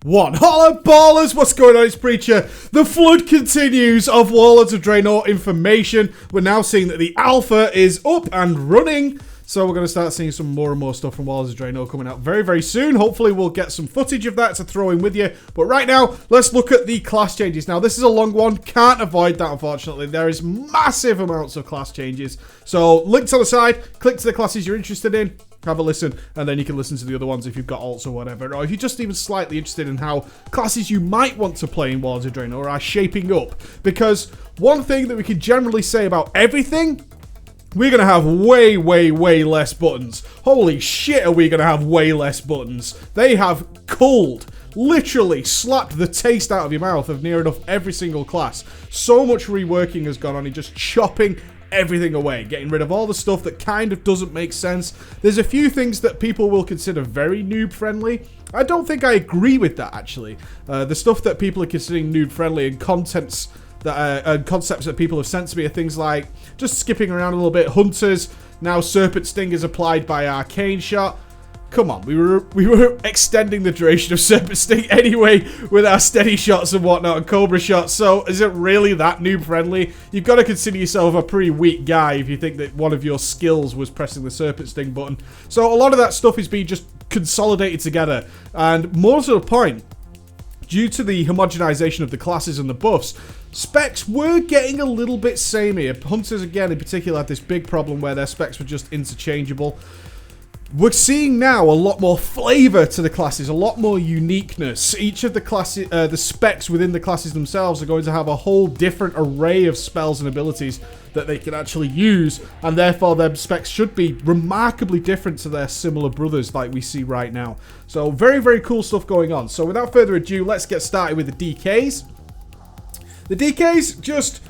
One. Holla ballers, what's going on? It's Preacher. The flood continues of Warlords of Draenor information. We're now seeing that the alpha is up and running. So we're going to start seeing some more and more stuff from Warlords of Draenor coming out very, very soon. Hopefully we'll get some footage of that to throw in with you. But right now, let's look at the class changes. Now, this is a long one. Can't avoid that, unfortunately. There is massive amounts of class changes. So, links on the side. Click to the classes you're interested in. Have a listen, and then you can listen to the other ones if you've got alts or whatever. Or if you're just even slightly interested in how classes you might want to play in Warlords of Draenor are shaping up. Because one thing that we can generally say about everything, we're going to have way, way, way less buttons. Holy shit, are we going to have way less buttons. They have culled, literally slapped the taste out of your mouth of near enough every single class. So much reworking has gone on in just chopping everything away, getting rid of all the stuff that kind of doesn't make sense. There's a few things that people will consider very noob friendly. I don't think I agree with that, actually. The stuff that people are considering noob friendly and concepts that people have sent to me are things like just skipping around a little bit. Hunters, now Serpent Sting is applied by Arcane Shot. Come on, we were extending the duration of Serpent Sting anyway with our steady shots and whatnot and Cobra shots, so is it really that noob friendly? You've got to consider yourself a pretty weak guy if you think that one of your skills was pressing the Serpent Sting button. So a lot of that stuff is being just consolidated together, and more to the point, due to the homogenization of the classes and the buffs, specs were getting a little bit samey. Hunters, again, in particular, had this big problem where their specs were just interchangeable. We're seeing now a lot more flavor to the classes, a lot more uniqueness. Each of the classes, the specs within the classes themselves are going to have a whole different array of spells and abilities that they can actually use, and therefore their specs should be remarkably different to their similar brothers like we see right now. So very, very cool stuff going on. So without further ado, let's get started with the DKs. The DKs just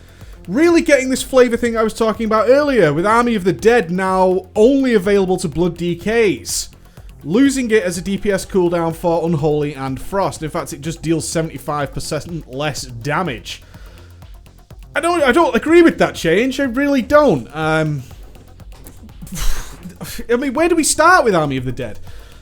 really getting this flavor thing I was talking about earlier, with Army of the Dead now only available to Blood DKs. Losing it as a DPS cooldown for Unholy and Frost. In fact, it just deals 75% less damage. I don't agree with that change. I really don't. I mean, where do we start with Army of the Dead?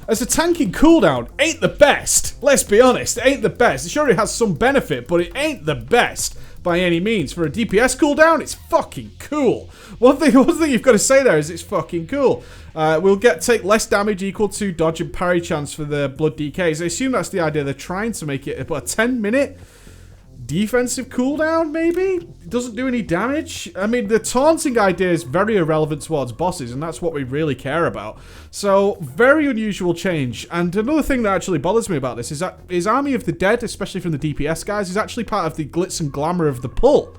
As a tanking cooldown, ain't the best. Let's be honest, it ain't the best. Sure, it has some benefit, but it ain't the best by any means. For a DPS cooldown, it's fucking cool. One thing you've got to say there is it's fucking cool. We'll take less damage equal to dodge and parry chance for the Blood DKs. I assume that's the idea. They're trying to make it about a 10-minute defensive cooldown, maybe? It doesn't do any damage. I mean, the taunting idea is very irrelevant towards bosses, and that's what we really care about. So, very unusual change. And another thing that actually bothers me about this is Army of the Dead, especially from the DPS guys, is actually part of the glitz and glamour of the pull.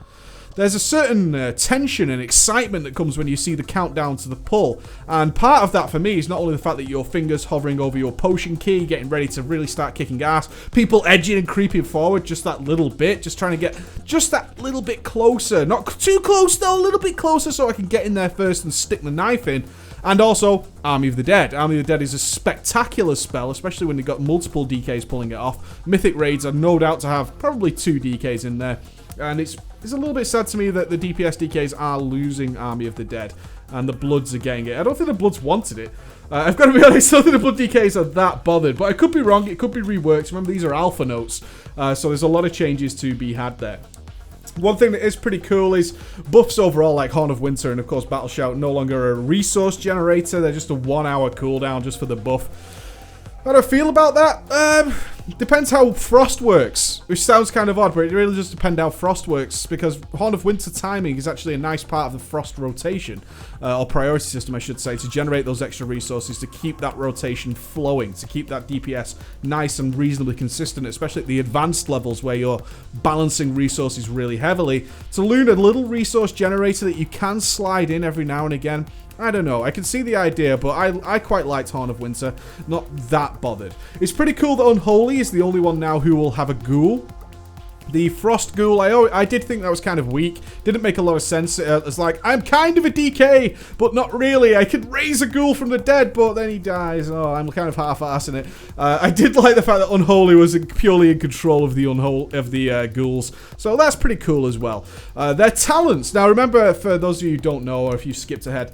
There's a certain tension and excitement that comes when you see the countdown to the pull. And part of that for me is not only the fact that your fingers hovering over your potion key, getting ready to really start kicking ass, people edging and creeping forward just that little bit, just trying to get just that little bit closer. Not too close though, a little bit closer so I can get in there first and stick the knife in. And also, Army of the Dead. Army of the Dead is a spectacular spell, especially when you've got multiple DKs pulling it off. Mythic Raids are no doubt to have probably 2 DKs in there. And it's a little bit sad to me that the DPS DKs are losing Army of the Dead. And the Bloods are getting it. I don't think the Bloods wanted it. I've got to be honest, I don't think the Blood DKs are that bothered. But I could be wrong, it could be reworked. Remember, these are alpha notes. So there's a lot of changes to be had there. One thing that is pretty cool is buffs overall, like Horn of Winter and of course Battle Shout, no longer a resource generator. They're just a 1-hour cooldown just for the buff. How do I feel about that? Depends how Frost works, which sounds kind of odd, but it really does depend how Frost works, because Horn of Winter timing is actually a nice part of the Frost rotation, or priority system, I should say, to generate those extra resources, to keep that rotation flowing, to keep that DPS nice and reasonably consistent, especially at the advanced levels where you're balancing resources really heavily. To loot a little resource generator that you can slide in every now and again, I don't know. I can see the idea, but I quite liked Horn of Winter. Not that bothered. It's pretty cool that Unholy is the only one now who will have a ghoul. The Frost Ghoul, I did think that was kind of weak. Didn't make a lot of sense. It's like, I'm kind of a DK, but not really. I could raise a ghoul from the dead, but then he dies. Oh, I'm kind of half-assing it. I did like the fact that Unholy was purely in control of the ghouls. So that's pretty cool as well. Their talents. Now, remember, for those of you who don't know, or if you skipped ahead,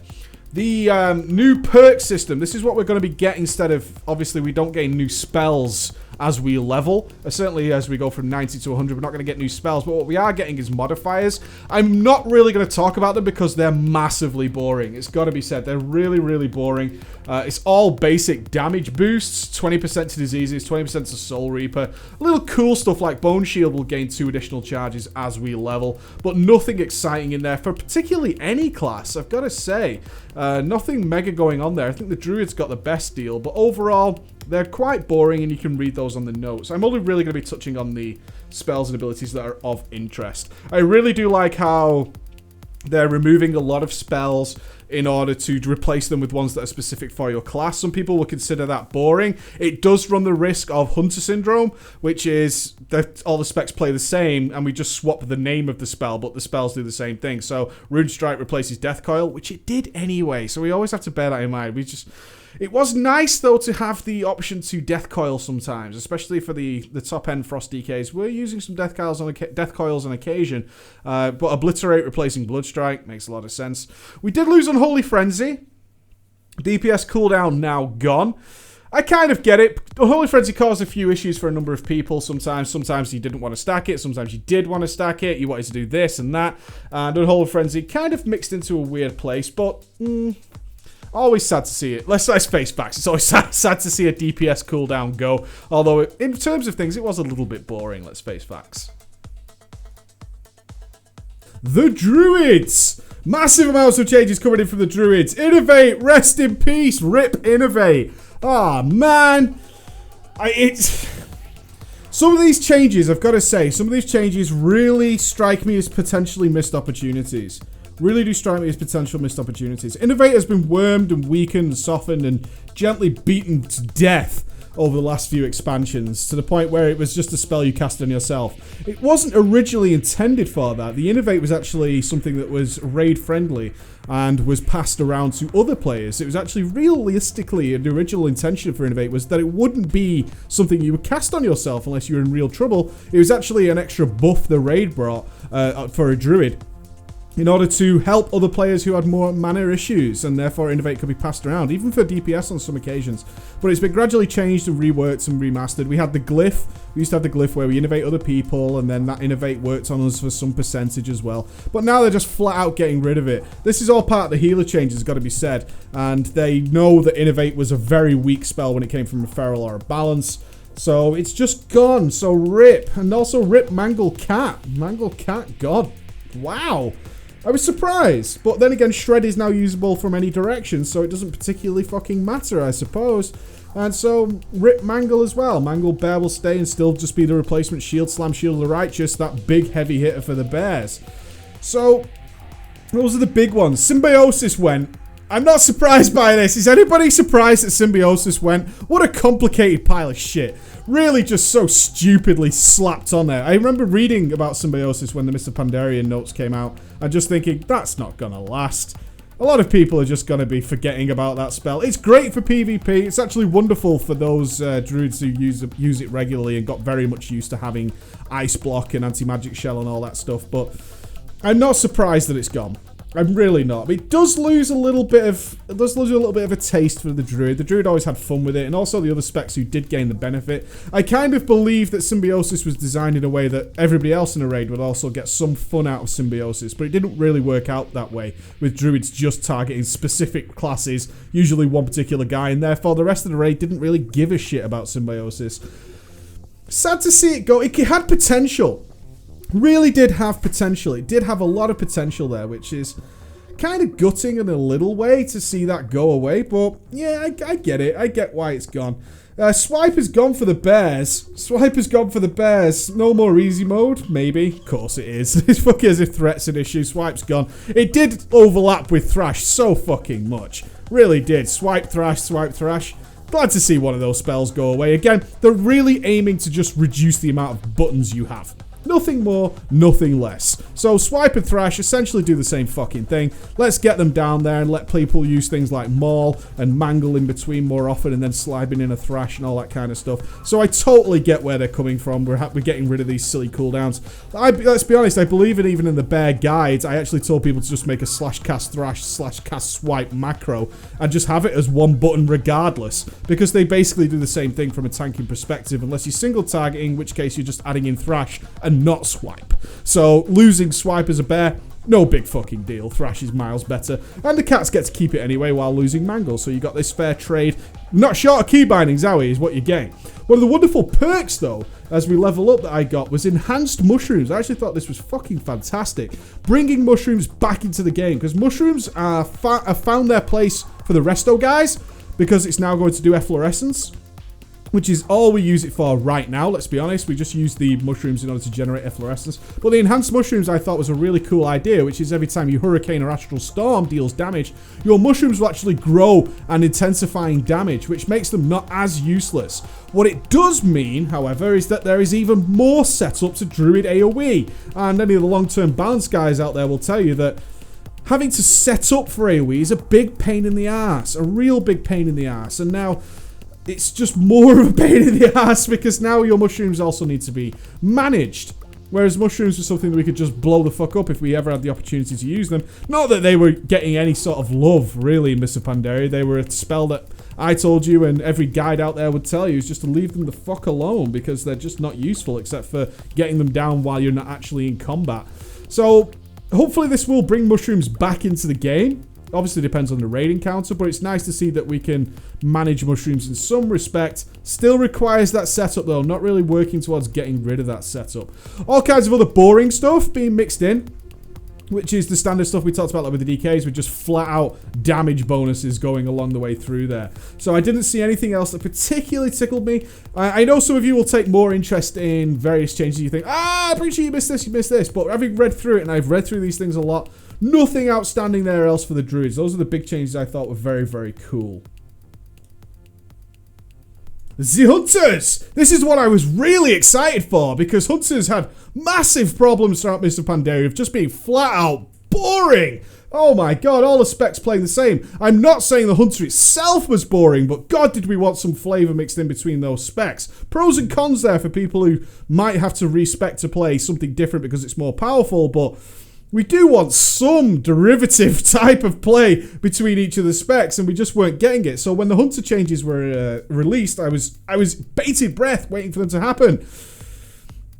The new perk system, this is what we're going to be getting instead of, obviously we don't gain new spells as we level. Certainly as we go from 90 to 100, we're not going to get new spells, but what we are getting is modifiers. I'm not really going to talk about them because they're massively boring. It's got to be said, they're really, really boring. It's all basic damage boosts, 20% to diseases, 20% to Soul Reaper. A little cool stuff like Bone Shield will gain 2 additional charges as we level, but nothing exciting in there for particularly any class, I've got to say. Nothing mega going on there. I think the Druid's got the best deal, but overall, they're quite boring, and you can read those on the notes. I'm only really going to be touching on the spells and abilities that are of interest. I really do like how they're removing a lot of spells in order to replace them with ones that are specific for your class. Some people will consider that boring. It does run the risk of Hunter Syndrome, which is that all the specs play the same, and we just swap the name of the spell, but the spells do the same thing. So Rune Strike replaces Death Coil, which it did anyway, so we always have to bear that in mind. It was nice, though, to have the option to Death Coil sometimes, especially for the top-end Frost DKs. We're using some Death Coils on occasion, but Obliterate replacing Blood Strike makes a lot of sense. We did lose Unholy Frenzy. DPS cooldown now gone. I kind of get it. Unholy Frenzy caused a few issues for a number of people sometimes. Sometimes you didn't want to stack it. Sometimes you did want to stack it. You wanted to do this and that. And Unholy Frenzy kind of mixed into a weird place, but... always sad to see it. Let's face facts. It's always sad to see a DPS cooldown go. Although, in terms of things, it was a little bit boring. Let's face facts. The Druids! Massive amounts of changes coming in from the Druids. Innovate! Rest in peace! Rip Innovate! Ah, man! Some of these changes, I've got to say, some of these changes really strike me as potentially missed opportunities. Really do strike me as potential missed opportunities. Innovate has been wormed and weakened and softened and gently beaten to death over the last few expansions, to the point where it was just a spell you cast on yourself. It wasn't originally intended for that. The Innovate was actually something that was raid friendly and was passed around to other players. It was actually realistically, the original intention for Innovate was that it wouldn't be something you would cast on yourself unless you were in real trouble. It was actually an extra buff the raid brought for a Druid, in order to help other players who had more mana issues, and therefore Innovate could be passed around, even for DPS on some occasions. But it's been gradually changed and reworked and remastered. We had the glyph. We used to have the glyph where we innovate other people, and then that Innovate worked on us for some percentage as well. But now they're just flat out getting rid of it. This is all part of the healer changes, got to be said. And they know that Innovate was a very weak spell when it came from a feral or a balance. So it's just gone. So rip. And also rip Mangle Cat. Mangle Cat, God. Wow. I was surprised, but then again, Shred is now usable from any direction, so it doesn't particularly fucking matter, I suppose. And so, rip Mangle as well. Mangle Bear will stay and still just be the replacement Shield Slam, Shield of the Righteous, that big heavy hitter for the Bears. So, those are the big ones. Symbiosis went. I'm not surprised by this. Is anybody surprised that Symbiosis went? What a complicated pile of shit. Really just so stupidly slapped on there. I remember reading about Symbiosis when the Mr. Pandarian notes came out and just thinking, that's not gonna last. A lot of people are just gonna be forgetting about that spell. It's great for PvP. It's actually wonderful for those druids who use it regularly and got very much used to having Ice Block and Anti-Magic Shell and all that stuff, but I'm not surprised that it's gone. I'm really not. It does lose a little bit of a taste for the Druid. The Druid always had fun with it, and also the other specs who did gain the benefit. I kind of believe that Symbiosis was designed in a way that everybody else in a raid would also get some fun out of Symbiosis, but it didn't really work out that way, with Druids just targeting specific classes, usually one particular guy, and therefore the rest of the raid didn't really give a shit about Symbiosis. Sad to see it go. It had potential. Really did have potential. It did have a lot of potential there, which is kind of gutting in a little way to see that go away. But yeah, I get it. I get why it's gone. Swipe has gone for the Bears. Swipe has gone for the Bears. No more easy mode? Maybe. Of course it is. It's fucking as if Threat's an issue. Swipe's gone. It did overlap with Thrash so fucking much. Really did. Swipe Thrash. Glad to see one of those spells go away. Again, they're really aiming to just reduce the amount of buttons you have. Nothing more, nothing less. So Swipe and Thrash essentially do the same fucking thing. Let's get them down there and let people use things like Maul and Mangle in between more often, and then sliding in a Thrash and all that kind of stuff. So I totally get where they're coming from. We're getting rid of these silly cooldowns. Let's be honest, I believe it even in the bare guides. I actually told people to just make a /cast Thrash /cast Swipe macro and just have it as one button regardless, because they basically do the same thing from a tanking perspective, unless you're single targeting, in which case you're just adding in Thrash and not Swipe. So losing Swipe as a bear, no big fucking deal. Thrash is miles better, and the cats get to keep it anyway while losing Mangle. So you got this fair trade. Not short of key bindings, Zowie, is what you're getting. One of the wonderful perks, though, as we level up that I got was enhanced mushrooms. I actually thought this was fucking fantastic. Bringing mushrooms back into the game, because mushrooms have found their place for the resto guys, because it's now going to do efflorescence, which is all we use it for right now, let's be honest. We just use the mushrooms in order to generate efflorescence. But the enhanced mushrooms I thought was a really cool idea, which is every time you Hurricane or Astral Storm deals damage, your mushrooms will actually grow and intensifying damage, which makes them not as useless. What it does mean, however, is that there is even more setup to Druid AoE. And any of the long-term balance guys out there will tell you that having to set up for AoE is a big pain in the ass, a real big pain in the ass. And now it's just more of a pain in the ass because now your mushrooms also need to be managed. Whereas mushrooms are something that we could just blow the fuck up if we ever had the opportunity to use them. Not that they were getting any sort of love, really, in Mr. Pandaria. They were a spell that I told you and every guide out there would tell you is just to leave them the fuck alone because they're just not useful except for getting them down while you're not actually in combat. So hopefully this will bring mushrooms back into the game. Obviously depends on the raid encounter, but it's nice to see that we can manage mushrooms in some respect. Still requires that setup though, not really working towards getting rid of that setup. All kinds of other boring stuff being mixed in, which is the standard stuff we talked about like with the DKs, with just flat out damage bonuses going along the way through there. So I didn't see anything else that particularly tickled me. I know some of you will take more interest in various changes. You think, I'm pretty sure you missed this, but having read through it, and I've read through these things a lot, nothing outstanding there else for the Druids. Those are the big changes I thought were very, very cool. The Hunters! This is what I was really excited for, because Hunters had massive problems throughout Mr. Pandaria of just being flat out boring. Oh my god, all the specs playing the same. I'm not saying the Hunter itself was boring, but god did we want some flavour mixed in between those specs. Pros and cons there for people who might have to respec to play something different because it's more powerful, but we do want some derivative type of play between each of the specs, and we just weren't getting it. So when the Hunter changes were released, I was bated breath waiting for them to happen.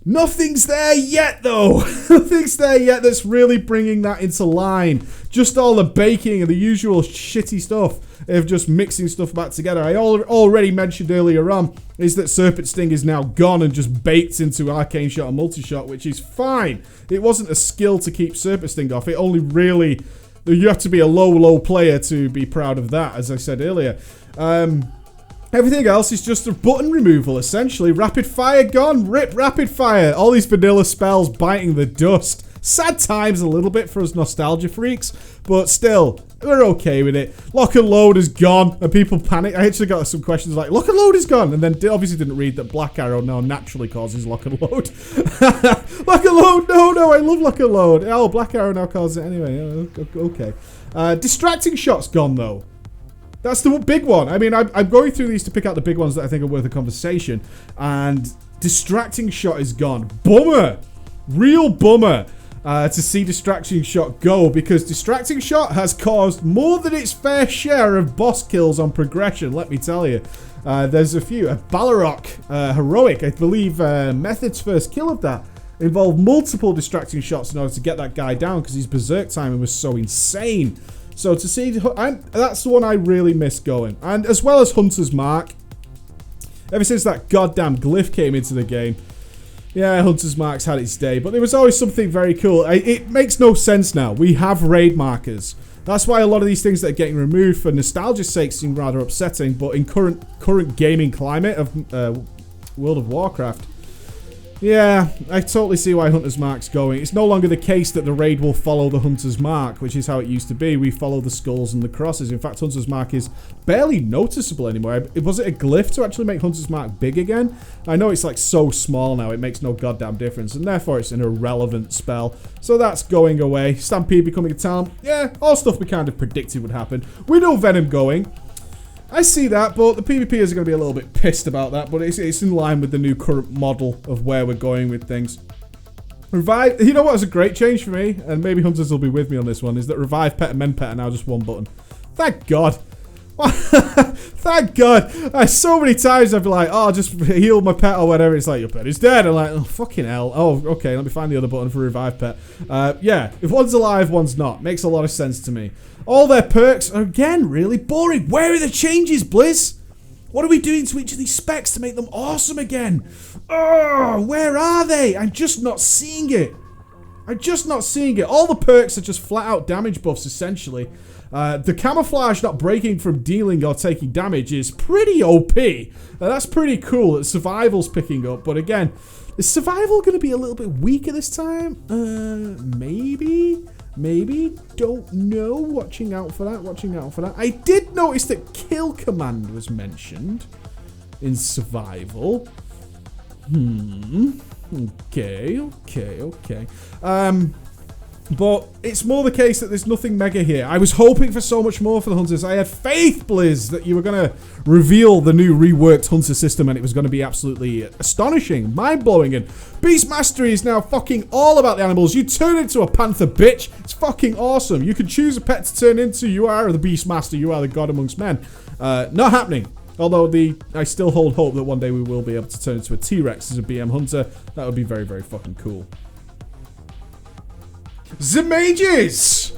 Nothing's there yet, though. Nothing's there yet that's really bringing that into line. Just all the baking and the usual shitty stuff of just mixing stuff back together. I already mentioned earlier on is that Serpent Sting is now gone and just baked into Arcane Shot and Multi-Shot, which is fine. It wasn't a skill to keep Serpent Sting off. It only really... You have to be a low player to be proud of that, as I said earlier. Everything else is just a button removal, essentially. Rapid Fire gone. Rip Rapid Fire. All these vanilla spells biting the dust. Sad times a little bit for us nostalgia freaks, but still, we're okay with it. Lock and Load is gone, and people panic. I actually got some questions like, Lock and Load is gone, and then obviously didn't read that Black Arrow now naturally causes Lock and Load. Lock and Load, no, I love Lock and Load. Oh, Black Arrow now causes it anyway. Okay. Distracting Shot's gone, though. That's the big one. I mean, I'm going through these to pick out the big ones that I think are worth a conversation. And Distracting Shot is gone. Bummer. Real bummer to see Distracting Shot go. Because Distracting Shot has caused more than its fair share of boss kills on progression, let me tell you. There's a few. Balrog Heroic, I believe Method's first kill of that involved multiple Distracting Shots in order to get that guy down because his Berserk timing was so insane. So to see, that's the one I really miss going. And as well as Hunter's Mark, ever since that goddamn glyph came into the game, yeah, Hunter's Mark's had its day. But there was always something very cool. It makes no sense now. We have raid markers. That's why a lot of these things that are getting removed for nostalgia's sake seem rather upsetting. But in current gaming climate of World of Warcraft, Yeah, I totally see why Hunter's Mark's going. It's no longer the case that the raid will follow the Hunter's Mark, which is how it used to be. We follow the skulls and the crosses. In fact, Hunter's Mark is barely noticeable anymore. Was it a glyph to actually make Hunter's Mark big again? I know it's like so small now, it makes no goddamn difference, and therefore it's an irrelevant spell. So that's going away. Stampede becoming a talent. Yeah, all stuff we kind of predicted would happen. We know Venom going. I see that, but the PvPers are going to be a little bit pissed about that, but it's in line with the new current model of where we're going with things. Revive, you know what was a great change for me, and maybe Hunters will be with me on this one, is that Revive Pet and Mend Pet are now just one button. Thank God. Thank God. So many times I've been like, oh, just heal my pet or whatever. It's like, your pet is dead. I'm like, oh, fucking hell. Oh, okay, let me find the other button for Revive Pet. Yeah, if one's alive, one's not. Makes a lot of sense to me. All their perks are, again, really boring. Where are the changes, Blizz? What are we doing to each of these specs to make them awesome again? Oh, where are they? I'm just not seeing it. I'm just not seeing it. All the perks are just flat-out damage buffs, essentially. The camouflage not breaking from dealing or taking damage is pretty OP. That's pretty cool that survival's picking up. But again, is survival going to be a little bit weaker this time? Maybe? Maybe? Don't know. Watching out for that. Watching out for that. I did notice that kill command was mentioned in survival. Okay. But it's more the case that there's nothing mega here. I was hoping for so much more for the Hunters. I had faith, Blizz, that you were going to reveal the new reworked Hunter system and it was going to be absolutely astonishing, mind-blowing. And Beast Mastery is now fucking all about the animals. You turn into a panther, bitch. It's fucking awesome. You can choose a pet to turn into. You are the Beast Master. You are the god amongst men. Not happening. Although I still hold hope that one day we will be able to turn into a T-Rex as a BM Hunter. That would be very, very fucking cool. The mages!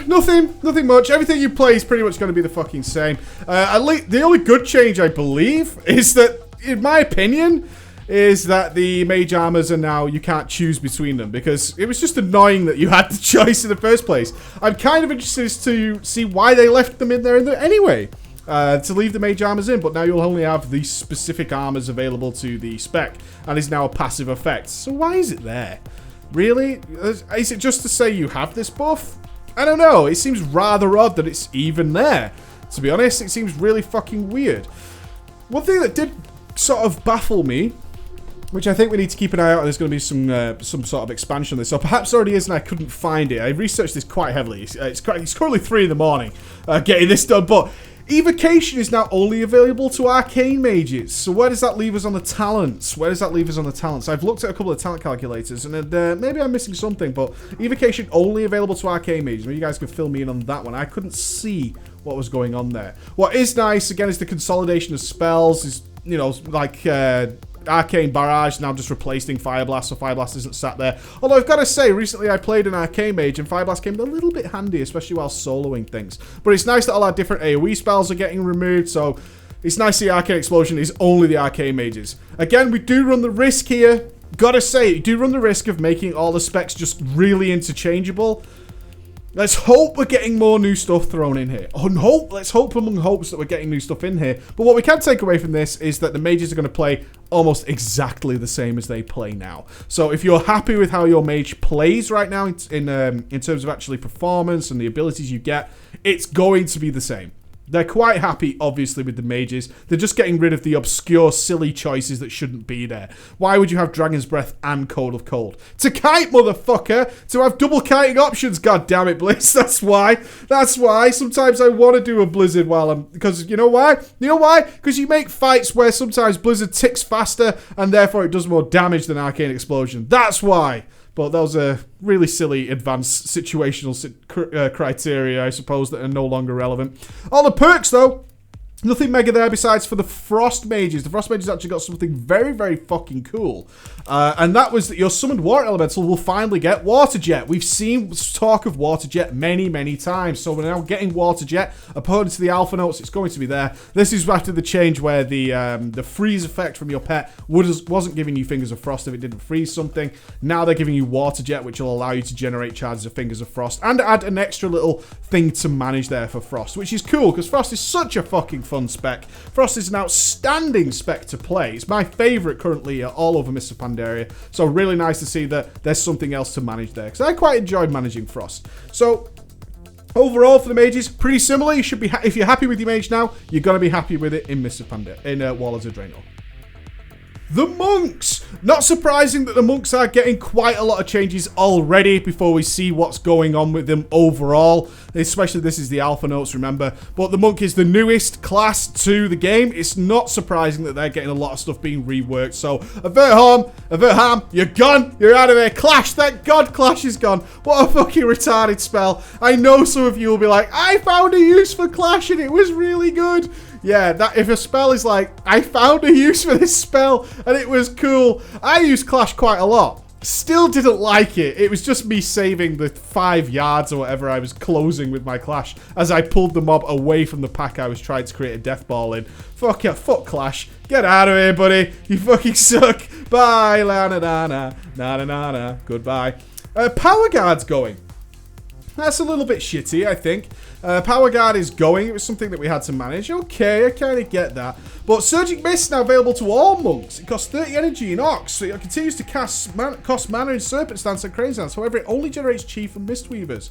Nothing much. Everything you play is pretty much going to be the fucking same. The only good change, I believe, is that, in my opinion, is that the mage armors are now, you can't choose between them, because it was just annoying that you had the choice in the first place. I'm kind of interested to see why they left them in there anyway. To leave the mage armors in, but now you'll only have the specific armors available to the spec, and is now a passive effect. So why is it there? Really? Is it just to say you have this buff? I don't know. It seems rather odd that it's even there. To be honest, it seems really fucking weird. One thing that did sort of baffle me, which I think we need to keep an eye out on, there's going to be some sort of expansion on this. So perhaps already is and I couldn't find it. I researched this quite heavily. It's currently 3 in the morning getting this done, but Evocation is now only available to arcane mages. So where does that leave us on the talents? I've looked at a couple of talent calculators, and maybe I'm missing something, but Evocation only available to arcane mages. Maybe you guys can fill me in on that one. I couldn't see what was going on there. What is nice, again, is the consolidation of spells. Is, you know, like Arcane Barrage now just replacing Fire Blast, so Fire Blast isn't sat there. Although I've got to say, recently I played an Arcane Mage and Fire Blast came a little bit handy, especially while soloing things. But it's nice that all our different AoE spells are getting removed, so it's nice to see Arcane Explosion is only the Arcane Mages. Again, we do run the risk here. Gotta say, you do run the risk of making all the specs just really interchangeable. Let's hope we're getting more new stuff thrown in here. Let's hope among hopes that we're getting new stuff in here. But what we can take away from this is that the mages are going to play almost exactly the same as they play now. So if you're happy with how your mage plays right now in terms of actually performance and the abilities you get, it's going to be the same. They're quite happy, obviously, with the mages. They're just getting rid of the obscure, silly choices that shouldn't be there. Why would you have Dragon's Breath and Code of Cold? To kite, motherfucker! To have double kiting options, god damn it, Blizz. That's why. That's why. Sometimes I want to do a Blizzard while I'm... Because, you know why? You know why? Because you make fights where sometimes Blizzard ticks faster, and therefore it does more damage than Arcane Explosion. That's why! But those are really silly advanced situational criteria, I suppose, that are no longer relevant. All the perks, though, nothing mega there besides for the Frost Mages. The Frost Mages actually got something very, very fucking cool. And that was that your summoned Water Elemental will finally get Water Jet. We've seen talk of Water Jet many, many times. So we're now getting Water Jet. According to the Alpha Notes, it's going to be there. This is after the change where the freeze effect from your pet wasn't giving you Fingers of Frost if it didn't freeze something. Now they're giving you Water Jet, which will allow you to generate charges of Fingers of Frost and add an extra little thing to manage there for Frost, which is cool because Frost is such a fucking fun spec. Frost is an outstanding spec to play. It's my favourite currently all over Mists of Pandaria. So really nice to see that there's something else to manage there, because I quite enjoyed managing Frost. So overall for the mages, pretty similar. You should be if you're happy with your mage now, you're gonna be happy with it in Mists of Pandaria, in Warlords of Draenor. The monks! Not surprising that the monks are getting quite a lot of changes already before we see what's going on with them overall. Especially this is the alpha notes, remember. But the monk is the newest class to the game. It's not surprising that they're getting a lot of stuff being reworked. So, avert harm, you're gone. You're out of here. Clash, thank God Clash is gone. What a fucking retarded spell. I know some of you will be like, I found a use for Clash and it was really good. Yeah, that if a spell is like, I found a use for this spell and it was cool. I use Clash quite a lot. Still didn't like it. It was just me saving the 5 yards or whatever I was closing with my Clash as I pulled the mob away from the pack I was trying to create a death ball in. Fuck yeah, fuck Clash. Get out of here, buddy. You fucking suck. Bye. La na na na na na na na. Goodbye. Power Guard's going. That's a little bit shitty, I think. Power Guard is going. It was something that we had to manage. Okay, I kind of get that. But Surging Mist is now available to all monks. It costs 30 energy in Ox, so it continues to cost mana in Serpent Stance and Crane Stance. However, it only generates Chi from Mistweavers.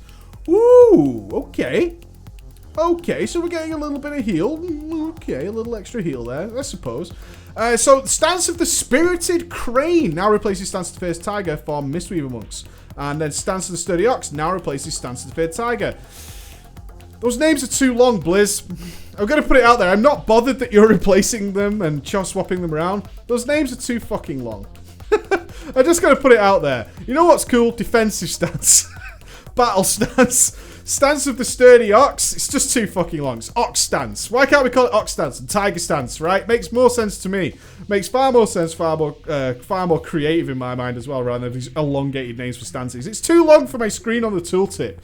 Ooh, okay. Okay, so we're getting a little bit of heal. Okay, a little extra heal there, I suppose. So, Stance of the Spirited Crane now replaces Stance of the Fierce Tiger for Mistweaver monks. And then Stance of the Sturdy Ox now replaces Stance of the Feared Tiger. Those names are too long, Blizz. I'm going to put it out there. I'm not bothered that you're replacing them and swapping them around. Those names are too fucking long. I'm just going to put it out there. You know what's cool? Defensive Stance. Battle Stance. Stance of the Sturdy Ox. It's just too fucking long. It's Ox Stance. Why can't we call it Ox Stance and Tiger Stance, right? Makes more sense to me. Makes far more sense, far more creative in my mind as well, rather than these elongated names for stances. It's too long for my screen on the tooltip.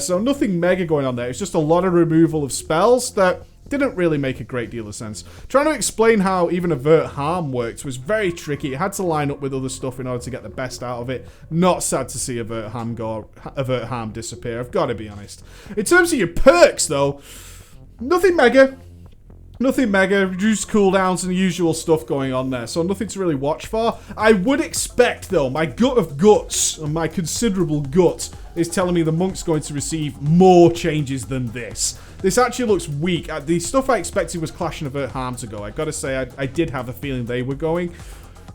So nothing mega going on there. It's just a lot of removal of spells that didn't really make a great deal of sense. Trying to explain how even Avert Harm worked was very tricky. It had to line up with other stuff in order to get the best out of it. Not sad to see Avert Harm disappear, I've got to be honest. In terms of your perks, though, nothing mega. Nothing mega, reduced cooldowns and the usual stuff going on there, so nothing to really watch for. I would expect, though, my gut of guts, and my considerable gut, is telling me the monk's going to receive more changes than this. This actually looks weak. The stuff I expected was Clash and Avert Harm to go. I gotta say, I did have a feeling they were going.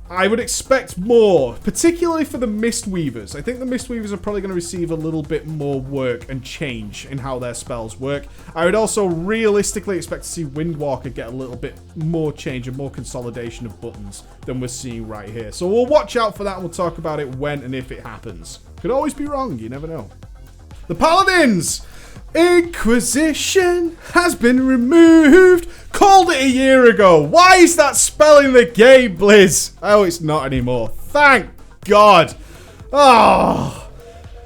I would expect more, particularly for the Mistweavers. I think the Mistweavers are probably going to receive a little bit more work and change in how their spells work. I would also realistically expect to see Windwalker get a little bit more change and more consolidation of buttons than we're seeing right here. So we'll watch out for that and we'll talk about it when and if it happens. Could always be wrong, you never know. The Paladins! Inquisition has been removed. Called it a year ago. Why is that spell in the game, Blizz? Oh, it's not anymore. Thank God. Oh,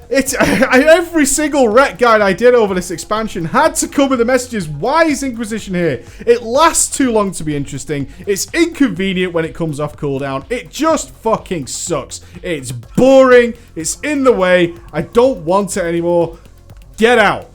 every single rec guide I did over this expansion had to come with the messages. Why is Inquisition here? It lasts too long to be interesting. It's inconvenient when it comes off cooldown. It just fucking sucks. It's boring. It's in the way. I don't want it anymore. Get out.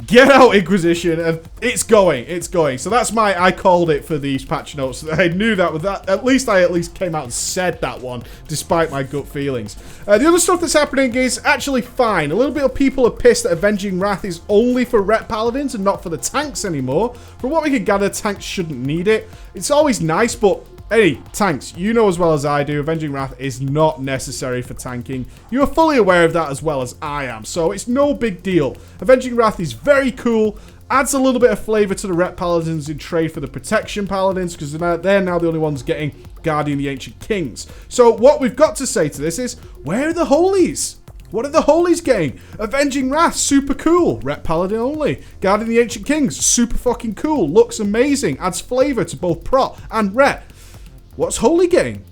Get out, Inquisition. It's going. It's going. So that's I called it for these patch notes. I knew that with that. At least came out and said that one, despite my gut feelings. The other stuff that's happening is actually fine. A little bit of people are pissed that Avenging Wrath is only for Ret Paladins and not for the tanks anymore. From what we can gather, tanks shouldn't need it. It's always nice, but hey, tanks, you know as well as I do, Avenging Wrath is not necessary for tanking. You are fully aware of that as well as I am, so it's no big deal. Avenging Wrath is very cool, adds a little bit of flavor to the Ret Paladins in trade for the Protection Paladins, because they're now the only ones getting Guardian of the Ancient Kings. So what we've got to say to this is, where are the Holies? What are the Holies getting? Avenging Wrath, super cool. Ret Paladin only. Guardian of the Ancient Kings, super fucking cool. Looks amazing, adds flavor to both Prot and Ret. What's Holy getting?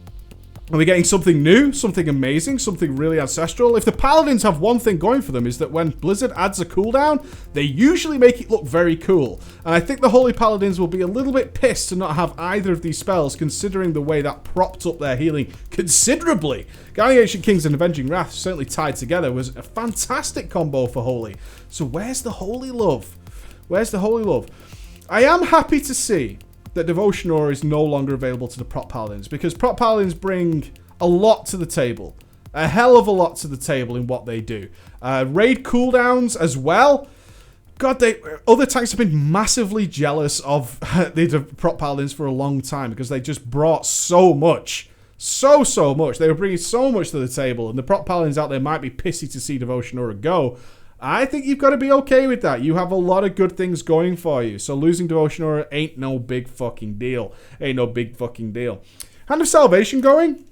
Are we getting something new, something amazing, something really ancestral? If the Paladins have one thing going for them is that when Blizzard adds a cooldown, they usually make it look very cool. And I think the Holy Paladins will be a little bit pissed to not have either of these spells, considering the way that propped up their healing considerably. Guardian Ancient Kings and Avenging Wrath, certainly tied together, was a fantastic combo for Holy. So where's the Holy love? Where's the Holy love? I am happy to see that Devotion Aura is no longer available to the Prot Paladins, because Prot Paladins bring a lot to the table. A hell of a lot to the table in what they do. Raid cooldowns as well. God, other tanks have been massively jealous of the Prot Paladins for a long time, because they just brought so much. So much. They were bringing so much to the table, and the Prot Paladins out there might be pissy to see Devotion Aura go. I think you've got to be okay with that. You have a lot of good things going for you. So losing Devotion Aura ain't no big fucking deal. Ain't no big fucking deal. Hand of Salvation going?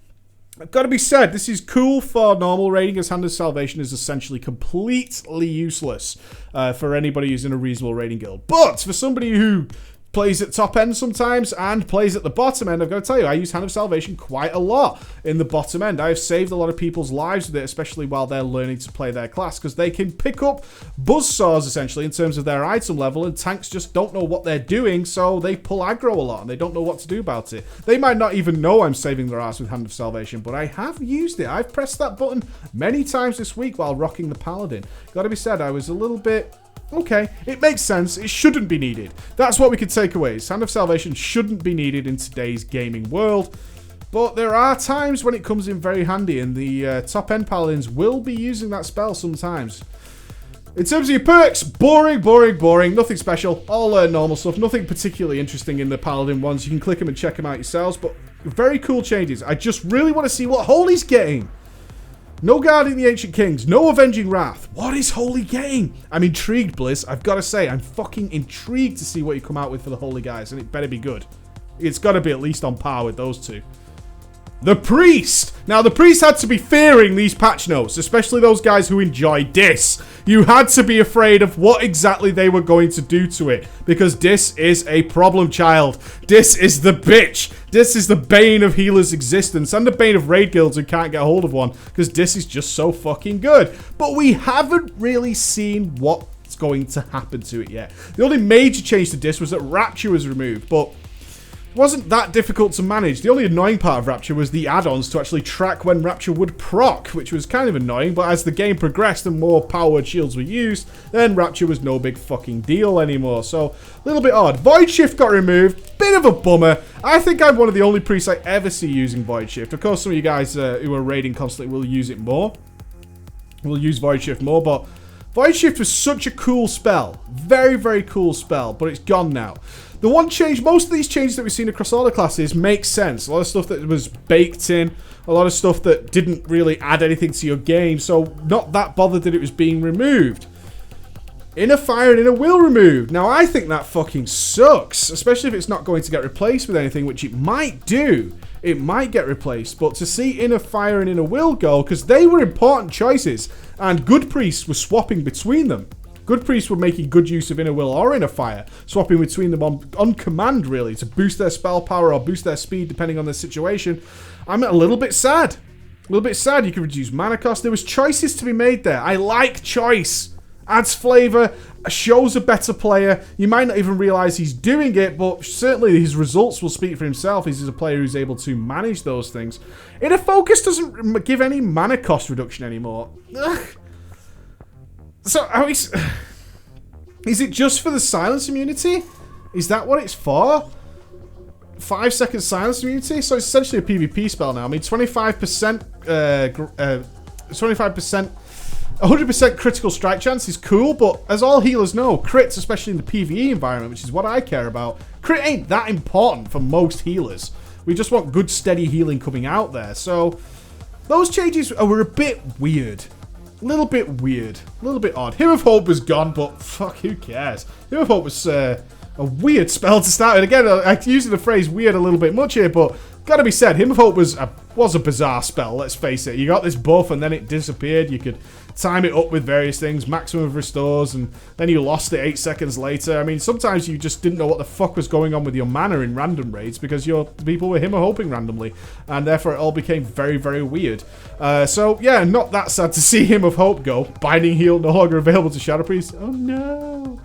I've got to be said, this is cool for normal raiding, as Hand of Salvation is essentially completely useless for anybody who's in a reasonable raiding guild. But for somebody who plays at top end sometimes and plays at the bottom end, I've got to tell you, I use Hand of Salvation quite a lot in the bottom end. I've saved a lot of people's lives with it, especially while they're learning to play their class, because they can pick up buzzsaws essentially in terms of their item level, and tanks just don't know what they're doing, so they pull aggro a lot and they don't know what to do about it. They might not even know I'm saving their ass with Hand of Salvation, but I have used it. I've pressed that button many times this week while rocking the Paladin. Got to be said, I was a little bit... Okay, it makes sense. It shouldn't be needed. That's what we could take away. Hand of Salvation shouldn't be needed in today's gaming world. But there are times when it comes in very handy, and the top-end Paladins will be using that spell sometimes. In terms of your perks, boring. Nothing special. All normal stuff. Nothing particularly interesting in the Paladin ones. You can click them and check them out yourselves. But very cool changes. I just really want to see what Holy's getting. No Guarding the Ancient Kings. No Avenging Wrath. What is Holy getting? I'm intrigued, Blizz. I've got to say, I'm fucking intrigued to see what you come out with for the Holy guys. And it better be good. It's got to be at least on par with those two. The Priest! Now, the Priest had to be fearing these patch notes, especially those guys who enjoy Dis. You had to be afraid of what exactly they were going to do to it, because Dis is a problem child. Dis is the bitch. Dis is the bane of healers' existence, and the bane of raid guilds who can't get a hold of one, because Dis is just so fucking good. But we haven't really seen what's going to happen to it yet. The only major change to Dis was that Rapture was removed, but... wasn't that difficult to manage. The only annoying part of Rapture was the add-ons to actually track when Rapture would proc, which was kind of annoying, but as the game progressed and more powered shields were used, then Rapture was no big fucking deal anymore. So, a little bit odd. Void Shift got removed. Bit of a bummer. I think I'm one of the only priests I ever see using Void Shift. Of course, some of you guys who are raiding constantly will use it more. Will use Void Shift more, but Void Shift was such a cool spell. Very, very cool spell, but it's gone now. The one change, most of these changes that we've seen across all the classes make sense. A lot of stuff that was baked in, a lot of stuff that didn't really add anything to your game, so not that bothered that it was being removed. Inner Fire and Inner Will removed. Now, I think that fucking sucks, especially if it's not going to get replaced with anything, which it might do. It might get replaced, but to see Inner Fire and Inner Will go, because they were important choices, and good priests were swapping between them. Good priests were making good use of Inner Will or Inner Fire, swapping between them on command, really, to boost their spell power or boost their speed, depending on their situation. I'm a little bit sad. A little bit sad. You could reduce mana cost. There was choices to be made there. I like choice. Adds flavor, shows a better player. You might not even realize he's doing it, but certainly his results will speak for himself. He's a player who's able to manage those things. Inner Focus doesn't give any mana cost reduction anymore. Ugh. So, is it just for the silence immunity? Is that what it's for? 5 second silence immunity? So it's essentially a PvP spell now. I mean, 25%, 100% critical strike chance is cool, but as all healers know, crits, especially in the PvE environment, which is what I care about, crit ain't that important for most healers. We just want good, steady healing coming out there. So, those changes were a bit weird. A little bit weird. A little bit odd. Hymn of Hope was gone, but fuck, who cares? Hymn of Hope was a weird spell to start with. Again, I'm using the phrase weird a little bit much here, but gotta be said, Hymn of Hope was a bizarre spell, let's face it. You got this buff and then it disappeared. You could time it up with various things, maximum of restores, and then you lost it 8 seconds later. I mean, sometimes you just didn't know what the fuck was going on with your mana in random raids because your people were Hymn of Hoping randomly, and therefore it all became very, very weird. So, yeah, not that sad to see Hymn of Hope go. Binding Heal no longer available to Shadow Priest. Oh, no.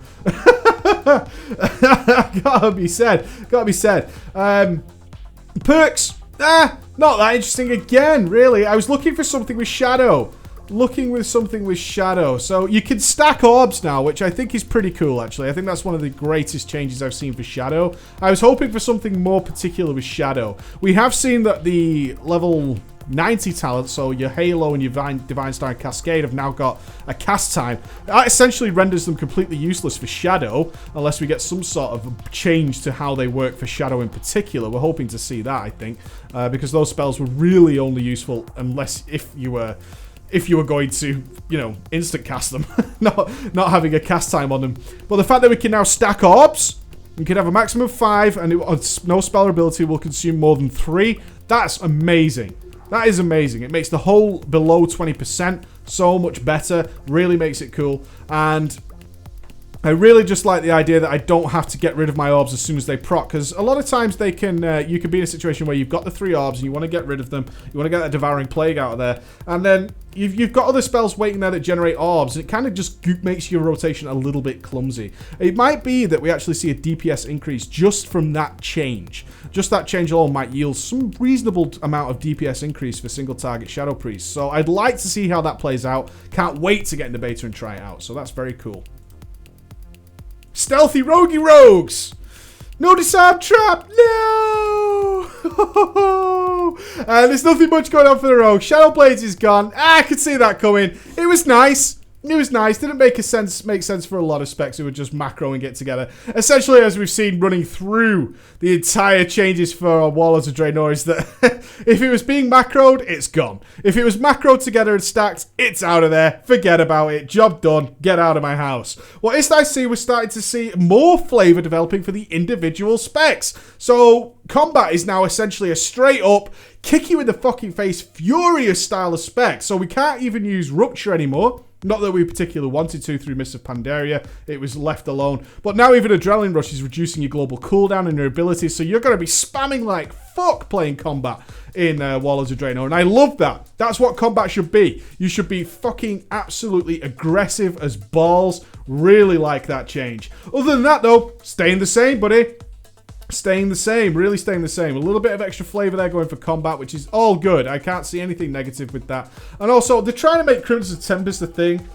Gotta be said. Gotta be said. Perks. Not that interesting again, really. I was looking for something with Shadow. looking with something with shadow. So you can stack orbs now, which I think is pretty cool, actually. I think that's one of the greatest changes I've seen for shadow. I was hoping for something more particular with shadow. We have seen that the level 90 talents, so your Halo and your Divine Star and Cascade, have now got a cast time. That essentially renders them completely useless for Shadow, unless we get some sort of change to how they work for Shadow in particular. We're hoping to see that, I think, because those spells were really only useful unless if you were going to, you know, instant cast them, not having a cast time on them. But the fact that we can now stack orbs, we can have a maximum of 5, and no spell ability will consume more than 3. That's amazing. That is amazing. It makes the whole below 20% so much better. Really makes it cool. And I really just like the idea that I don't have to get rid of my orbs as soon as they proc, because a lot of times they can, you can be in a situation where you've got the 3 orbs and you want to get rid of them. You want to get that Devouring Plague out of there. And then you've got other spells waiting there that generate orbs, and it kind of just makes your rotation a little bit clumsy. It might be that we actually see a DPS increase just from that change. Just that change alone might yield some reasonable amount of DPS increase for single target Shadow Priest. So I'd like to see how that plays out. Can't wait to get into beta and try it out. So that's very cool. Stealthy roguey rogues! No disarm trap! No! There's nothing much going on for the rogue. Shadow Blades is gone. I could see that coming. It was nice. It was nice. Didn't make sense for a lot of specs who were just macroing it together. Essentially, as we've seen running through the entire changes for Warlords of Draenor, is that if it was being macroed, it's gone. If it was macroed together and stacked, it's out of there. Forget about it. Job done. Get out of my house. What is nice to see, we're starting to see more flavor developing for the individual specs. So combat is now essentially a straight up kick you in the fucking face furious style of spec. So we can't even use Rupture anymore. Not that we particularly wanted to through Mists of Pandaria. It was left alone. But now even Adrenaline Rush is reducing your global cooldown and your abilities. So you're going to be spamming like fuck playing combat in Warlords of Draenor. And I love that. That's what combat should be. You should be fucking absolutely aggressive as balls. Really like that change. Other than that though, staying the same, buddy. Staying the same, really staying the same. A little bit of extra flavor there going for combat, which is all good. I can't see anything negative with that. And also, they're trying to make Crimson Tempest a thing.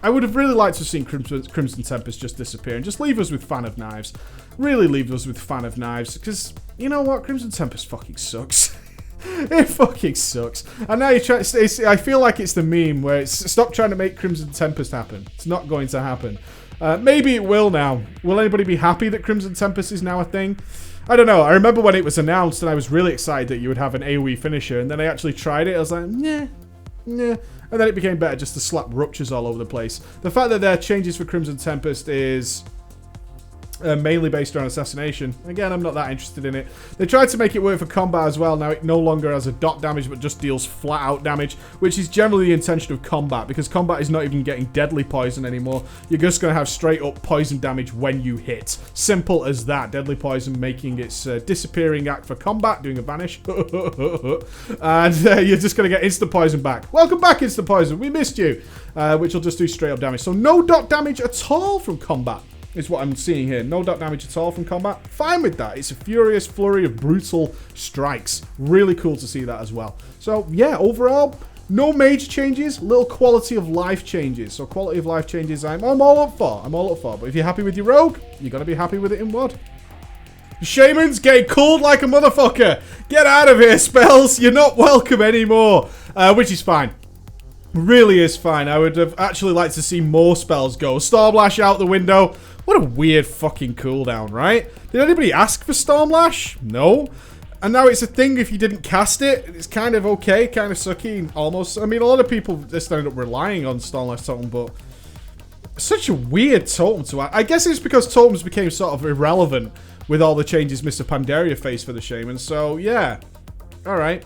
I would have really liked to have seen Crimson Tempest just disappear and just leave us with Fan of Knives. Really leave us with Fan of Knives, because you know what? Crimson Tempest fucking sucks. It fucking sucks. And now you try. I feel like it's the meme where it's stop trying to make Crimson Tempest happen. It's not going to happen. Maybe it will now. Will anybody be happy that Crimson Tempest is now a thing? I don't know. I remember when it was announced and I was really excited that you would have an AoE finisher, and then I actually tried it. I was like, nah. And then it became better just to slap Ruptures all over the place. The fact that there are changes for Crimson Tempest is mainly based around assassination. Again, I'm not that interested in it. They tried to make it work for combat as well. Now it no longer has a dot damage, but just deals flat out damage, which is generally the intention of combat, because combat is not even getting deadly poison anymore. You're just going to have straight up poison damage when you hit. Simple as that. Deadly poison making its disappearing act for combat, doing a vanish. And you're just going to get instant poison back. Welcome back, instant poison. We missed you. Which will just do straight up damage. So no dot damage at all from combat is what I'm seeing here. No dot damage at all from combat. Fine with that. It's a furious flurry of brutal strikes. Really cool to see that as well. So yeah, overall, no major changes. Little quality of life changes. So quality of life changes I'm all up for. I'm all up for. But if you're happy with your rogue, you're going to be happy with it in WoD. Shaman's getting cooled like a motherfucker. Get out of here, spells. You're not welcome anymore. Which is fine. Really is fine. I would have actually liked to see more spells go. Stormlash out the window. What a weird fucking cooldown, right? Did anybody ask for Stormlash? No. And now it's a thing if you didn't cast it. It's kind of okay, kind of sucky, almost. I mean, a lot of people just ended up relying on Stormlash Totem, but such a weird totem to add. I guess it's because totems became sort of irrelevant with all the changes Mr. Pandaria faced for the Shaman. So, yeah. Alright.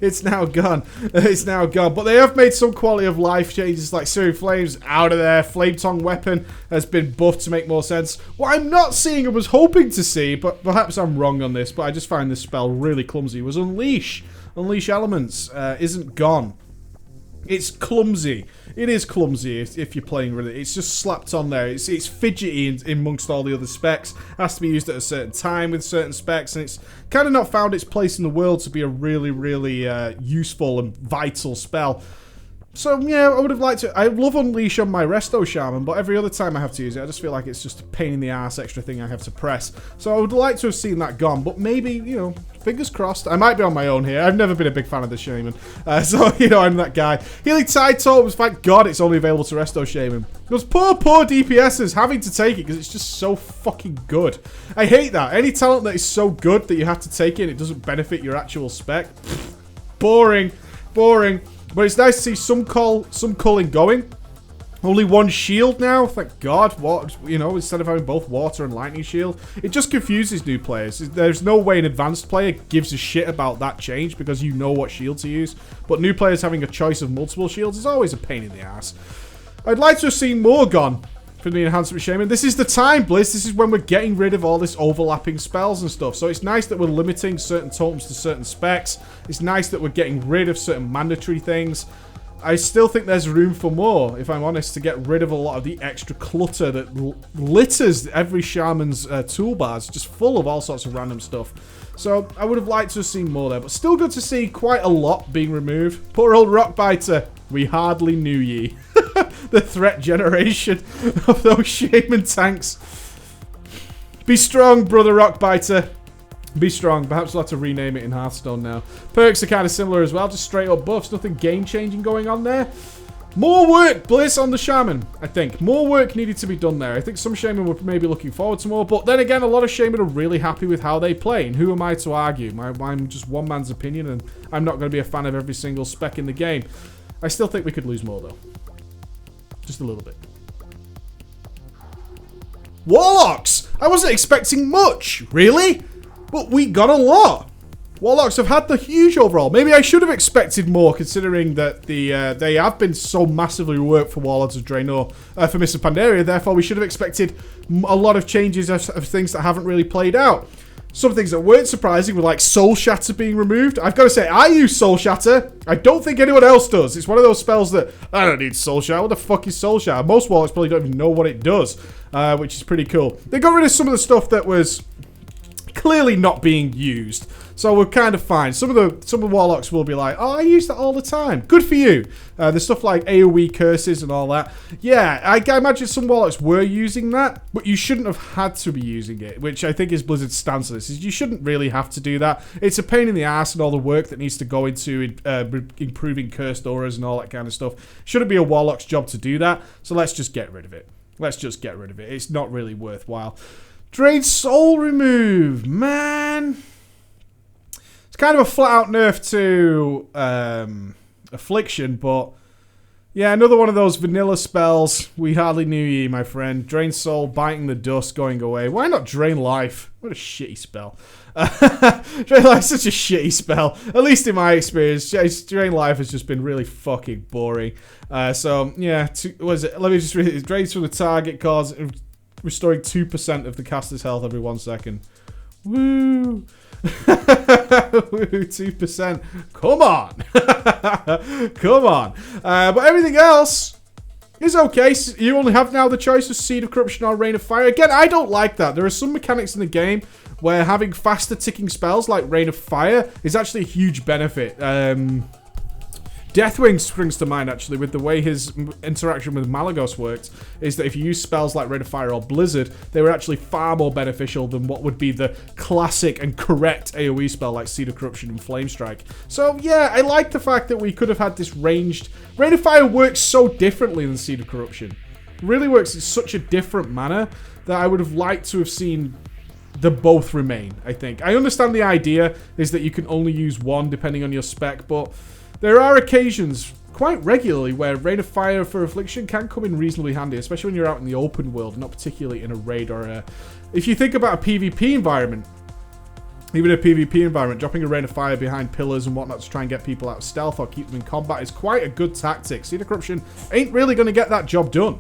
It's now gone. It's now gone. But they have made some quality of life changes, like Searing Flames out of there. Flame Tongue weapon has been buffed to make more sense. What I'm not seeing and was hoping to see, but perhaps I'm wrong on this, but I just find this spell really clumsy, was Unleash. Unleash Elements isn't gone. It's clumsy. It is clumsy if you're playing with it. It's just slapped on there. It's fidgety in amongst all the other specs. It has to be used at a certain time with certain specs, and it's kind of not found its place in the world to be a really, really useful and vital spell. So, yeah, I would have liked to... I love Unleash on my Resto Shaman, but every other time I have to use it, I just feel like it's just a pain in the ass extra thing I have to press. So I would like to have seen that gone, but maybe, you know, fingers crossed. I might be on my own here. I've never been a big fan of the Shaman. So, you know, I'm that guy. Healing Tide Totems, thank God it's only available to Resto Shaman. Those poor DPSers having to take it because it's just so fucking good. I hate that. Any talent that is so good that you have to take it and it doesn't benefit your actual spec. Boring. Boring. But it's nice to see some culling going. Only one shield now, thank God. What, you know, instead of having both water and lightning shield. It just confuses new players. There's no way an advanced player gives a shit about that change because you know what shield to use. But new players having a choice of multiple shields is always a pain in the ass. I'd like to have seen more gone from the Enhancement Shaman. This is the time, Blizz. This is when we're getting rid of all this overlapping spells and stuff. So it's nice that we're limiting certain totems to certain specs. It's nice that we're getting rid of certain mandatory things. I still think there's room for more, if I'm honest, to get rid of a lot of the extra clutter that litters every Shaman's toolbars, just full of all sorts of random stuff. So I would have liked to have seen more there, but still good to see quite a lot being removed. Poor old Rockbiter, we hardly knew ye. The threat generation of those Shaman tanks. Be strong, brother Rockbiter. Be strong. Perhaps we'll have to rename it in Hearthstone now. Perks are kind of similar as well, just straight up buffs. Nothing game-changing going on there. More work, Bliss, on the Shaman, I think. More work needed to be done there. I think some Shaman were maybe looking forward to more, but then again, a lot of Shaman are really happy with how they play, and who am I to argue? I'm just one man's opinion, and I'm not going to be a fan of every single spec in the game. I still think we could lose more, though. Just a little bit. Warlocks! I wasn't expecting much. Really? But we got a lot. Warlocks have had the huge overall. Maybe I should have expected more, considering that they have been so massively reworked for Warlords of Draenor for Mr. Pandaria. Therefore, we should have expected a lot of changes of things that haven't really played out. Some things that weren't surprising were like Soul Shatter being removed. I've got to say, I use Soul Shatter. I don't think anyone else does. It's one of those spells that, I don't need Soul Shatter. What the fuck is Soul Shatter? Most Warlocks probably don't even know what it does, which is pretty cool. They got rid of some of the stuff that was clearly not being used. So we're kind of fine. Some of the Warlocks will be like, oh, I use that all the time. Good for you. There's stuff like AoE curses and all that. Yeah, I imagine some Warlocks were using that, but you shouldn't have had to be using it, which I think is Blizzard's stance on this. Is you shouldn't really have to do that. It's a pain in the ass and all the work that needs to go into improving cursed auras and all that kind of stuff. Shouldn't be a Warlock's job to do that, so let's just get rid of it. Let's just get rid of it. It's not really worthwhile. Drain Soul remove, man. It's kind of a flat-out nerf to Affliction, but yeah, another one of those vanilla spells. We hardly knew ye, my friend. Drain Soul, biting the dust, going away. Why not Drain Life? What a shitty spell. Drain Life is such a shitty spell. At least in my experience, Drain Life has just been really fucking boring. So yeah, what is it? Let me just read it. It drains from the target, cause restoring 2% of the caster's health every 1 second. Woo! Woo, 2%. Come on! Come on. But everything else is okay. So you only have now the choice of Seed of Corruption or Rain of Fire. Again, I don't like that. There are some mechanics in the game where having faster ticking spells like Rain of Fire is actually a huge benefit. Deathwing springs to mind, actually, with the way his interaction with Malagos worked, is that if you use spells like Rain of Fire or Blizzard, they were actually far more beneficial than what would be the classic and correct AoE spell like Seed of Corruption and Flame Strike. So, yeah, I like the fact that we could have had this ranged... Rain of Fire works so differently than Seed of Corruption. It really works in such a different manner that I would have liked to have seen the both remain, I think. I understand the idea is that you can only use one depending on your spec, but... There are occasions, quite regularly, where Rain of Fire for Affliction can come in reasonably handy, especially when you're out in the open world, not particularly in a raid or a... If you think about a PvP environment, even a PvP environment, dropping a Rain of Fire behind pillars and whatnot to try and get people out of stealth or keep them in combat is quite a good tactic. Seed of Corruption ain't really going to get that job done.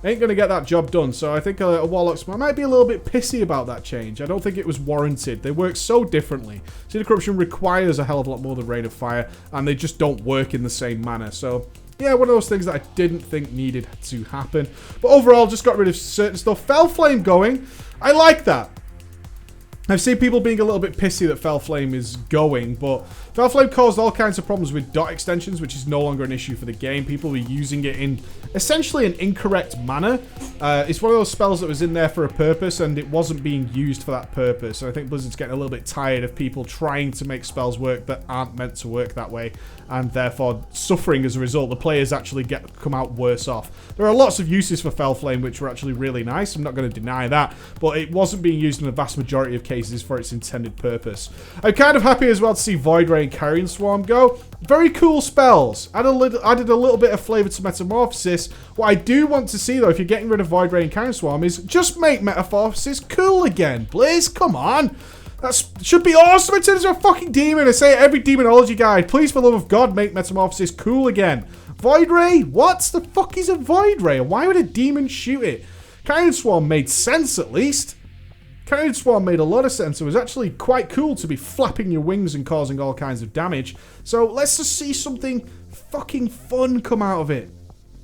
Ain't going to get that job done, so I think a Warlock's might be a little bit pissy about that change. I don't think it was warranted. They work so differently. Seed of Corruption requires a hell of a lot more than Rain of Fire, and they just don't work in the same manner. So yeah, one of those things that I didn't think needed to happen. But overall, just got rid of certain stuff. Fell Flame going. I like that. I've seen people being a little bit pissy that Fell Flame is going, but Fell Flame caused all kinds of problems with dot extensions, which is no longer an issue for the game. People were using it in essentially an incorrect manner. It's one of those spells that was in there for a purpose, and it wasn't being used for that purpose. So I think Blizzard's getting a little bit tired of people trying to make spells work that aren't meant to work that way, and therefore suffering as a result. The players actually come out worse off. There are lots of uses for Fell Flame, which were actually really nice. I'm not going to deny that, but it wasn't being used in the vast majority of cases for its intended purpose. I'm kind of happy as well to see Void Ray and Carrion Swarm go. Very cool spells. Added a little bit of flavour to Metamorphosis. What I do want to see, though, if you're getting rid of Void Ray and Carrion Swarm, is just make Metamorphosis cool again. Please, come on. That should be awesome in terms of a fucking demon. I say it every demonology guide. Please, for the love of God, make Metamorphosis cool again. Void Ray? What the fuck is a Void Ray? Why would a demon shoot it? Carrion Swarm made sense, at least. Carrion Swarm made a lot of sense. It was actually quite cool to be flapping your wings and causing all kinds of damage. So let's just see something fucking fun come out of it.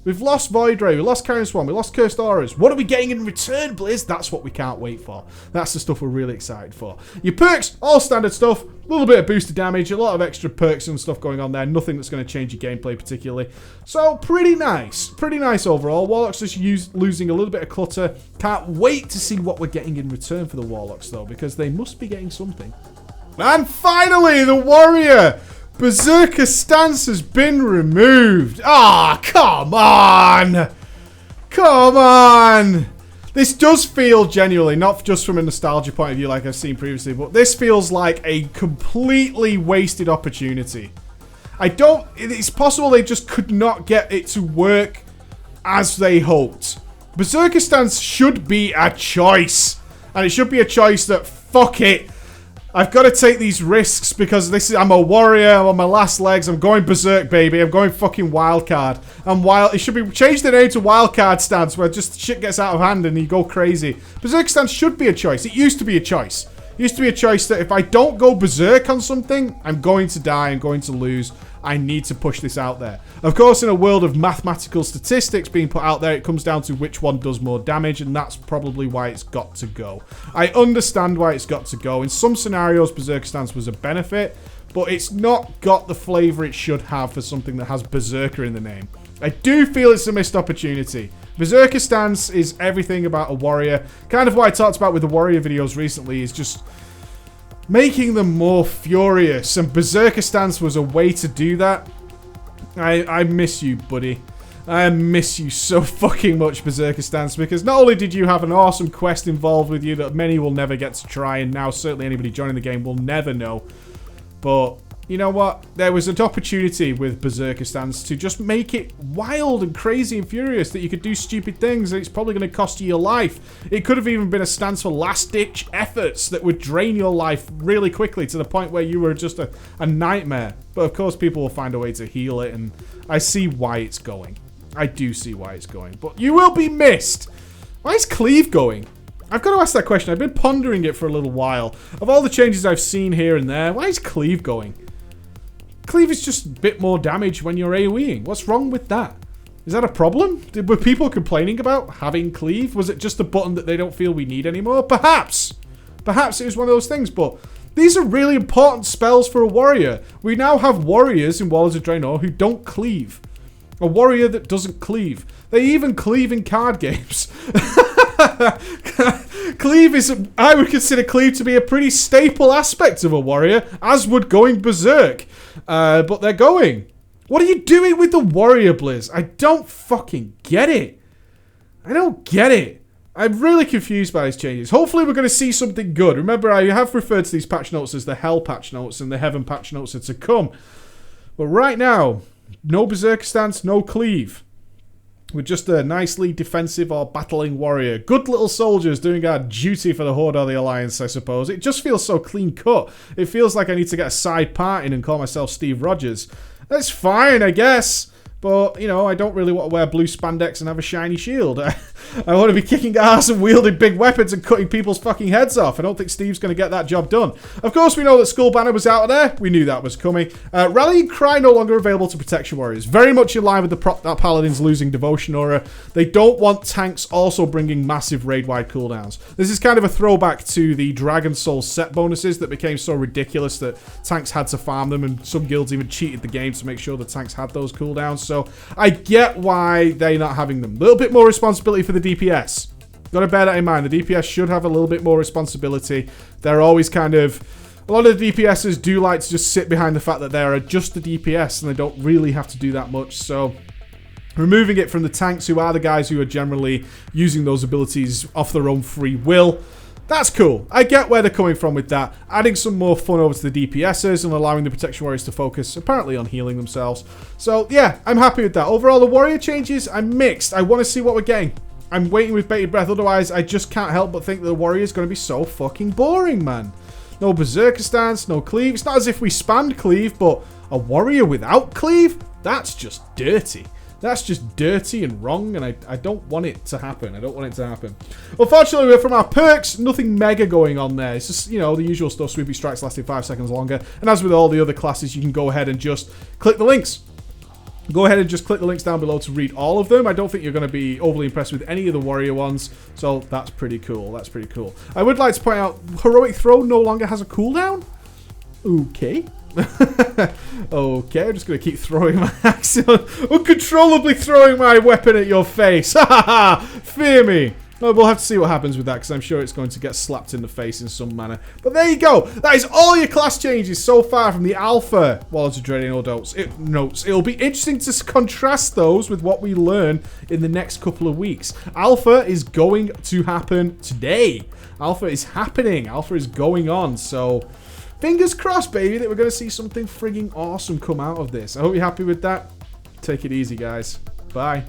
We've lost Void Ray, we lost Carrion Swarm, we lost Cursed Auras. What are we getting in return, Blizz? That's what we can't wait for. That's the stuff we're really excited for. Your perks, all standard stuff. A little bit of boosted damage, a lot of extra perks and stuff going on there. Nothing that's going to change your gameplay particularly. So, pretty nice. Pretty nice overall. Warlocks just losing a little bit of clutter. Can't wait to see what we're getting in return for the Warlocks, though, because they must be getting something. And finally, the Warrior! Berserker stance has been removed. Ah, come on! Come on! This does feel genuinely, not just from a nostalgia point of view like I've seen previously, but this feels like a completely wasted opportunity. It's possible they just could not get it to work as they hoped. Berserker stance should be a choice. And it should be a choice that, fuck it, I've got to take these risks because I'm a warrior, I'm on my last legs, I'm going berserk, baby, I'm going fucking wildcard. It should be changed the name to wildcard stance where just shit gets out of hand and you go crazy. Berserk stance should be a choice. It used to be a choice. It used to be a choice that if I don't go berserk on something, I'm going to die, I'm going to lose. I need to push this out there. Of course, in a world of mathematical statistics being put out there, it comes down to which one does more damage, and that's probably why it's got to go. I understand why it's got to go. In some scenarios, Berserker Stance was a benefit, but it's not got the flavour it should have for something that has Berserker in the name. I do feel it's a missed opportunity. Berserker Stance is everything about a warrior. Kind of what I talked about with the warrior videos recently is just making them more furious, and Berserker Stance was a way to do that. I miss you, buddy. I miss you so fucking much, Berserker Stance, because not only did you have an awesome quest involved with you that many will never get to try, and now certainly anybody joining the game will never know, but you know what? There was an opportunity with Berserker Stance to just make it wild and crazy and furious that you could do stupid things and it's probably going to cost you your life. It could have even been a stance for last-ditch efforts that would drain your life really quickly to the point where you were just a nightmare. But of course people will find a way to heal it, and I see why it's going. I do see why it's going. But you will be missed. Why is Cleave going? I've got to ask that question. I've been pondering it for a little while. Of all the changes I've seen here and there, why is Cleave going? Cleave is just a bit more damage when you're AoEing. What's wrong with that? Is that a problem? Were people complaining about having Cleave? Was it just a button that they don't feel we need anymore? Perhaps. Perhaps it was one of those things, but these are really important spells for a warrior. We now have warriors in Warlords of Draenor who don't cleave. A warrior that doesn't cleave. They even cleave in card games. Cleave is, I would consider Cleave to be a pretty staple aspect of a warrior, as would going berserk. But they're going. What are you doing with the warrior, Blizz? I don't fucking get it. I don't get it. I'm really confused by these changes. Hopefully we're going to see something good. Remember, I have referred to these patch notes as the Hell patch notes, and the Heaven patch notes are to come. But right now, no berserker stance, no Cleave. We're just a nicely defensive or battling warrior. Good little soldiers doing our duty for the Horde or the Alliance, I suppose. It just feels so clean cut. It feels like I need to get a side part in and call myself Steve Rogers. That's fine, I guess. But, you know, I don't really want to wear blue spandex and have a shiny shield. I want to be kicking ass and wielding big weapons and cutting people's fucking heads off. I don't think Steve's going to get that job done. Of course, we know that Skull Banner was out of there. We knew that was coming. Rallying Cry no longer available to protection warriors. Very much in line with the prop that Paladin's losing Devotion Aura. They don't want tanks also bringing massive raid-wide cooldowns. This is kind of a throwback to the Dragon Soul set bonuses that became so ridiculous that tanks had to farm them, and some guilds even cheated the game to make sure the tanks had those cooldowns. So I get why they're not having them. A little bit more responsibility for the DPS. Got to bear that in mind. The DPS should have a little bit more responsibility. They're always kind of... A lot of the DPSs do like to just sit behind the fact that they're just the DPS and they don't really have to do that much. So removing it from the tanks, who are the guys who are generally using those abilities off their own free will, that's cool. I get where they're coming from with that. Adding some more fun over to the DPSs and allowing the Protection Warriors to focus, apparently, on healing themselves. So, yeah, I'm happy with that. Overall, the Warrior changes, I'm mixed. I want to see what we're getting. I'm waiting with bated breath. Otherwise, I just can't help but think that the Warrior's going to be so fucking boring, man. No Berserker stance, no cleave. It's not as if we spammed cleave, but a Warrior without cleave? That's just dirty. That's just dirty and wrong, and I don't want it to happen. I don't want it to happen. Unfortunately, from our perks, nothing mega going on there. It's just, you know, the usual stuff. Sweeping strikes lasting 5 seconds longer. And as with all the other classes, you can go ahead and just click the links. Go ahead and just click the links down below to read all of them. I don't think you're going to be overly impressed with any of the Warrior ones, so that's pretty cool. That's pretty cool. I would like to point out, Heroic Throw no longer has a cooldown. Okay. Okay, I'm just going to keep throwing my axe, uncontrollably throwing my weapon at your face. Ha ha ha! Fear me. Well, we'll have to see what happens with that, because I'm sure it's going to get slapped in the face in some manner. But there you go. That is all your class changes so far from the Alpha Warlords of Draenor notes. It'll be interesting to contrast those with what we learn in the next couple of weeks. Alpha is going to happen today. Alpha is happening. Alpha is going on, so... Fingers crossed, baby, that we're going to see something frigging awesome come out of this. I hope you're happy with that. Take it easy, guys. Bye.